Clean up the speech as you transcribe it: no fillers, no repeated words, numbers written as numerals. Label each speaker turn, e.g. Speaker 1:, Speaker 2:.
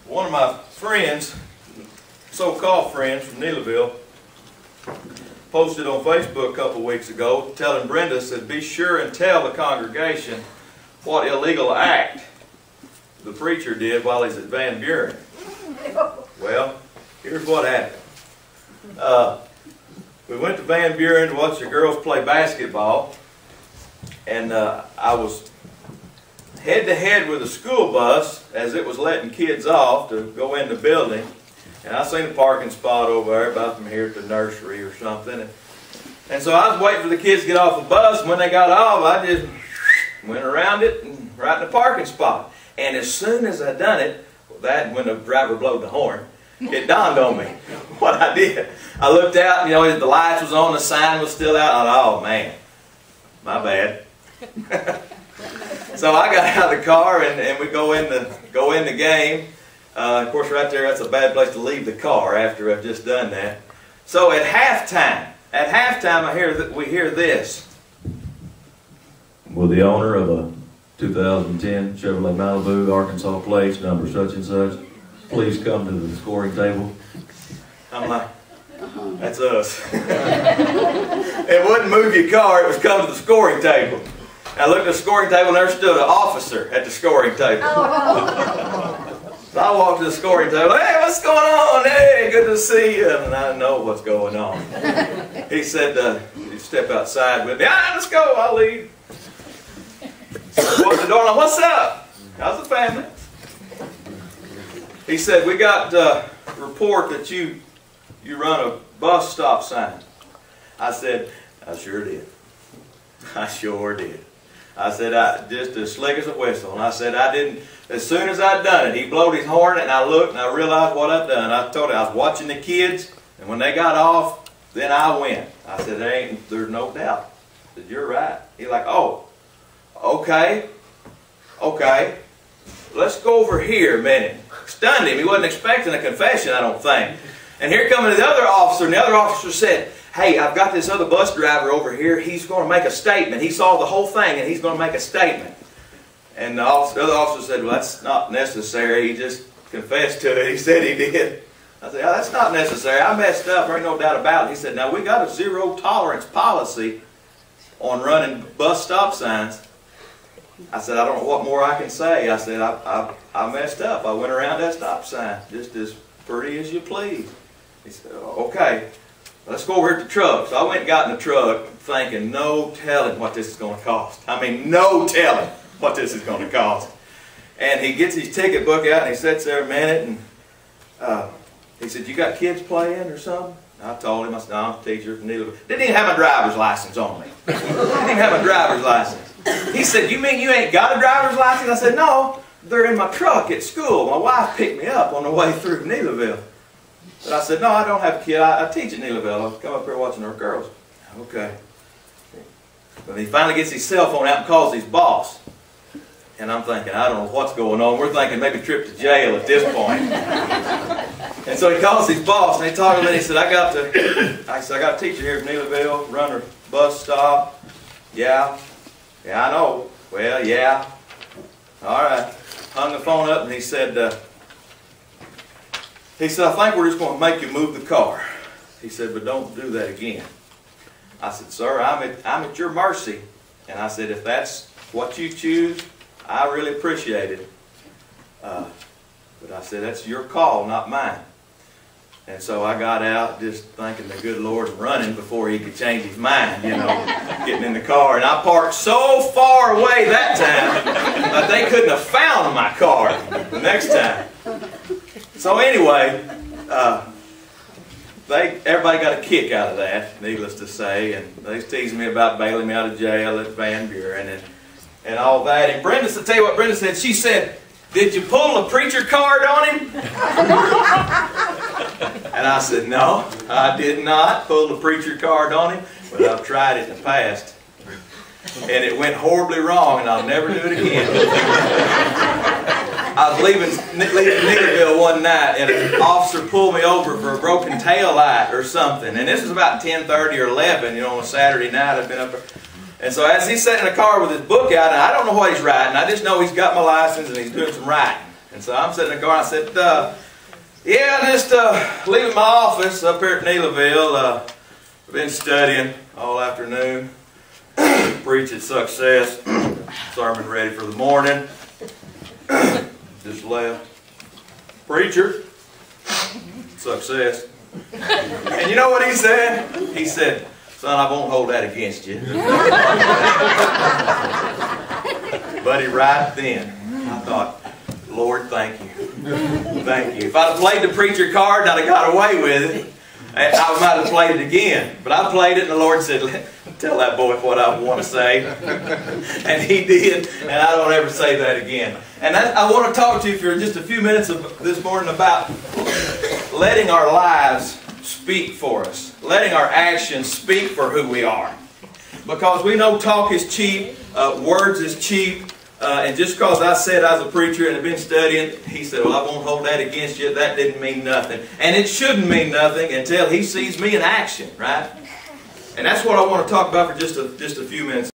Speaker 1: One of my friends, so-called friends from Neelyville, posted on Facebook a couple weeks ago telling Brenda, said, be sure and tell the congregation what illegal act the preacher did while he's at Van Buren. Well, here's what happened. We went to Van Buren to watch the girls play basketball, and I was head-to-head with a school bus as it was letting kids off to go in the building. And I seen a parking spot over there about from here to the nursery or something. And so I was waiting for the kids to get off the bus, and when they got off, I just went around it and right in the parking spot. And as soon as I done it, when the driver blowed the horn, it dawned on me what I did. I looked out, you know, the lights was on, the sign was still out. I thought, oh man, my bad. So I got out of the car and we go in the game. Of course, right there, that's a bad place to leave the car after I've just done that. So at halftime, we hear this. Will the owner of a 2010 Chevrolet Malibu, Arkansas plates, number such and such, please come to the scoring table? I'm like, that's us. It wouldn't move your car, it was come to the scoring table. I looked at the scoring table and there stood an officer at the scoring table. So I walked to the scoring table, hey, what's going on? Hey, good to see you. And I know what's going on. He said, you step outside with me. Let's go, I'll leave. So I walked the door and I, what's up? How's the family? He said, we got a report that you run a bus stop sign. I said, I sure did. I sure did. I said, just as slick as a whistle. And I said, I didn't, as soon as I'd done it, he blowed his horn and I looked and I realized what I'd done. I told him I was watching the kids, and when they got off, then I went. I said, there's no doubt. I said, you're right. He's like, oh, okay, let's go over here a minute. Stunned him. He wasn't expecting a confession, I don't think. And here comes the other officer, and the other officer said, hey, I've got this other bus driver over here. He's going to make a statement. He saw the whole thing, and he's going to make a statement. And the other officer said, well, that's not necessary. He just confessed to it. He said he did. I said, oh, that's not necessary. I messed up. There ain't no doubt about it. He said, now, we got a zero tolerance policy on running bus stop signs. I said, I don't know what more I can say. I said, I messed up. I went around that stop sign just as pretty as you please. He said, okay. Let's go over here to the truck. So I went and got in the truck thinking, no telling what this is going to cost. I mean, no telling what this is going to cost. And he gets his ticket book out and he sits there a minute and he said, you got kids playing or something? And I told him, I said, no, I'm a teacher from Neelyville. Didn't even have my driver's license on me. Didn't even have my driver's license. He said, you mean you ain't got a driver's license? I said, no, they're in my truck at school. My wife picked me up on the way through Neelyville. But I said, no, I don't have a kid. I teach at Neelyville. I'll come up here watching our girls. Okay. But he finally gets his cell phone out and calls his boss. And I'm thinking, I don't know what's going on. We're thinking maybe a trip to jail at this point. And so he calls his boss and he talked to me and he said, I got a teacher here at Neelyville, run her bus stop. Yeah. Yeah, I know. Well, yeah. All right. Hung the phone up and he said, I think we're just going to make you move the car. He said, but don't do that again. I said, sir, I'm at your mercy. And I said, if that's what you choose, I really appreciate it. But I said, that's your call, not mine. And so I got out just thanking the good Lord and running before he could change his mind, you know, getting in the car. And I parked so far away that time that they couldn't have found my car the next time. So anyway, everybody got a kick out of that, needless to say. And they was teasing me about bailing me out of jail at Van Buren and all that. And Brenda, to tell you what Brenda said, she said, did you pull a preacher card on him? And I said, no, I did not pull the preacher card on him, but I've tried it in the past. And it went horribly wrong, and I'll never do it again. I was leaving Neelyville one night, and an officer pulled me over for a broken tail light or something. And this was about 10:30 or 11, you know, on a Saturday night. I'd been up there. And so as he's sitting in the car with his book out, and I don't know what he's writing, I just know he's got my license and he's doing some writing. And so I'm sitting in the car and I said, yeah, I'm just leaving my office up here at Neelyville. I've been studying all afternoon. Preaching success. Sermon ready for the morning. Just left. Preacher. Success. And you know what he said? He said, son, I won't hold that against you. Buddy, right then, I thought, Lord, thank you. Thank you. If I'd have played the preacher card and I'd have got away with it, I might have played it again. But I played it and the Lord said, tell that boy what I want to say. And he did, and I don't ever say that again. And I want to talk to you for just a few minutes this morning about letting our lives speak for us. Letting our actions speak for who we are. Because we know talk is cheap, words is cheap, and just because I said I was a preacher and have been studying, he said, well, I won't hold that against you. That didn't mean nothing. And it shouldn't mean nothing until he sees me in action, right? And that's what I want to talk about for just a few minutes.